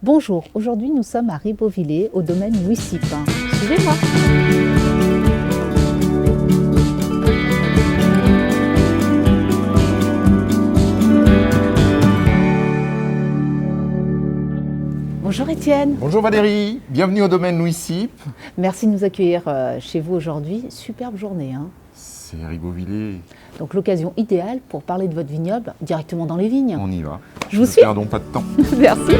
Bonjour, aujourd'hui nous sommes à Ribeauvillé, au domaine Louis Sipin. Suivez-moi. Bonjour Étienne. Bonjour Valérie, bienvenue au domaine Louis Sip. Merci de nous accueillir chez vous aujourd'hui. Superbe journée. C'est Ribeauvillé. Donc l'occasion idéale pour parler de votre vignoble directement dans les vignes. On y va. Je vous suis. Ne perdons pas de temps. Merci.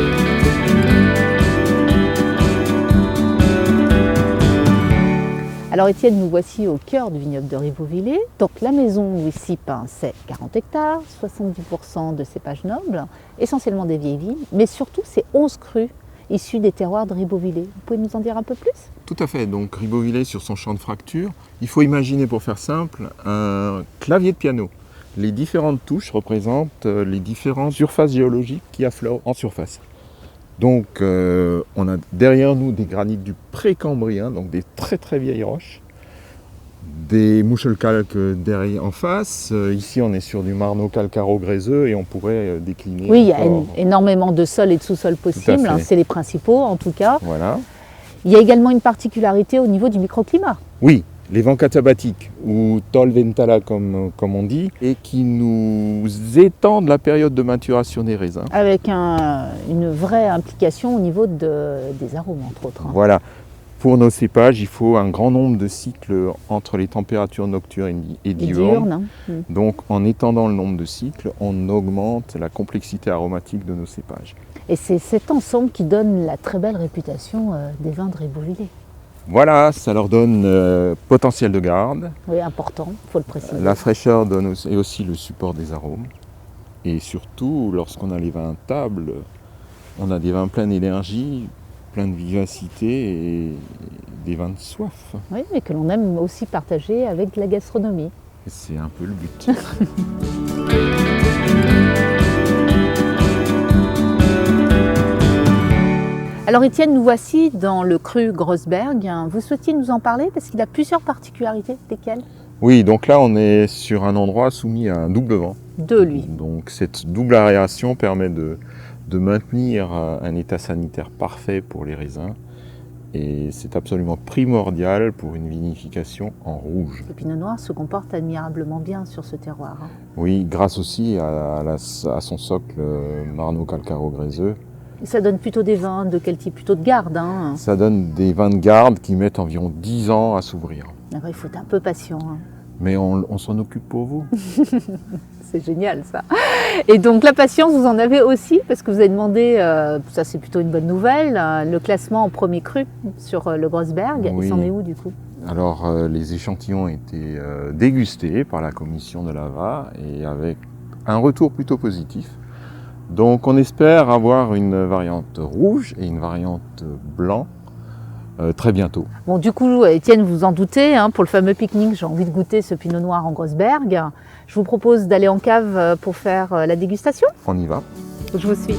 Alors Étienne, nous voici au cœur du vignoble de Ribeauvillé. Donc la maison Louis Sipin, c'est 40 hectares, 70% de cépages nobles, essentiellement des vieilles vignes, mais surtout c'est 11 crus issus des terroirs de Ribeauvillé. Vous pouvez nous en dire un peu plus ? Tout à fait, donc Ribeauvillé sur son champ de fracture. Il faut imaginer, pour faire simple, un clavier de piano. Les différentes touches représentent les différentes surfaces géologiques qui affleurent en surface. Donc on a derrière nous des granites du Précambrien, donc des très très vieilles roches, des moucheles-calques derrière en face. Ici on est sur du marneau calcaro-gréseux et on pourrait décliner. Oui, il y a énormément de sols et de sous-sols possibles, c'est les principaux en tout cas. Voilà. Il y a également une particularité au niveau du microclimat. Oui, les vents catabatiques, ou tolventala comme on dit, et qui nous étendent la période de maturation des raisins. Avec une vraie implication au niveau des arômes, entre autres. Voilà. Pour nos cépages, il faut un grand nombre de cycles entre les températures nocturnes et diurnes. Donc, en étendant le nombre de cycles, on augmente la complexité aromatique de nos cépages. Et c'est cet ensemble qui donne la très belle réputation des vins de Ribeauvillé. Voilà, ça leur donne potentiel de garde. Oui, important, il faut le préciser. La fraîcheur donne aussi le support des arômes. Et surtout, lorsqu'on a les vins à table, on a des vins pleins d'énergie, pleins de vivacité et des vins de soif. Oui, mais que l'on aime aussi partager avec la gastronomie. Et c'est un peu le but. Alors Étienne, nous voici dans le cru Grossberg. Vous souhaitiez nous en parler parce qu'il a plusieurs particularités. Lesquelles ? Oui, donc là on est sur un endroit soumis à un double vent. De lui. Donc cette double aération permet de maintenir un état sanitaire parfait pour les raisins. Et c'est absolument primordial pour une vinification en rouge. Le pinot noir se comporte admirablement bien sur ce terroir. Oui, grâce aussi à son socle marneau calcaro-gréseux. Et ça donne plutôt des vins de quel type ? Plutôt de garde Ça donne des vins de garde qui mettent environ 10 ans à s'ouvrir. Il faut être un peu patient. Mais on s'en occupe pour vous. C'est génial ça. Et donc la patience, vous en avez aussi parce que vous avez demandé, ça c'est plutôt une bonne nouvelle, le classement en premier cru sur le Grossberg. Oui. Il s'en est où du coup ? Alors les échantillons ont été dégustés par la commission de l'AVA et avec un retour plutôt positif. Donc on espère avoir une variante rouge et une variante blanc très bientôt. Bon, du coup, Étienne, vous en doutez, pour le fameux pique-nique, j'ai envie de goûter ce pinot noir en Grossberg. Je vous propose d'aller en cave pour faire la dégustation. On y va. Je vous suis.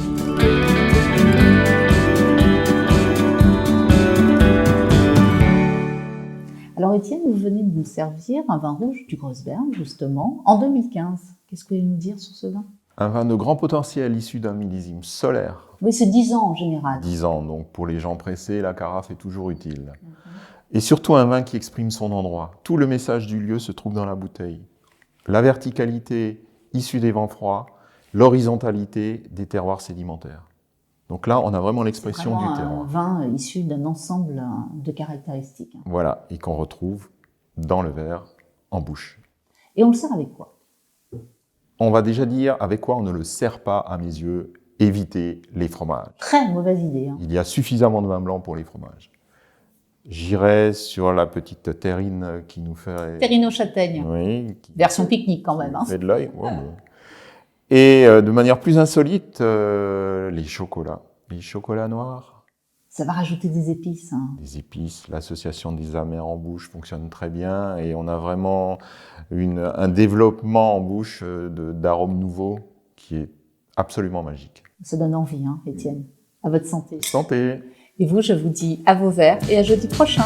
Alors Étienne, vous venez de nous servir un vin rouge du Grossberg, justement, en 2015. Qu'est-ce que vous pouvez nous dire sur ce vin ? Un vin de grand potentiel issu d'un millésime solaire. Oui, c'est 10 ans en général. 10 ans, donc pour les gens pressés, la carafe est toujours utile. Et surtout un vin qui exprime son endroit. Tout le message du lieu se trouve dans la bouteille. La verticalité issue des vents froids, l'horizontalité des terroirs sédimentaires. Donc là, on a vraiment l'expression du terroir. Un vin issu d'un ensemble de caractéristiques. Voilà, et qu'on retrouve dans le verre, en bouche. Et on le sert avec quoi ? On va déjà dire avec quoi on ne le sert pas, à mes yeux, éviter les fromages. Très mauvaise idée. Il y a suffisamment de vin blanc pour les fromages. J'irai sur la petite terrine qui nous fait... Terrine aux châtaignes. Oui. Version pique-nique quand même. Fait de l'œil. Ouais, bon. Et de manière plus insolite, les chocolats noirs. Ça va rajouter des épices. Des épices, l'association des amers en bouche fonctionne très bien et on a vraiment un développement en bouche d'arômes nouveaux qui est absolument magique. Ça donne envie, Étienne. À votre santé. Santé! Et vous, je vous dis à vos verres et à jeudi prochain.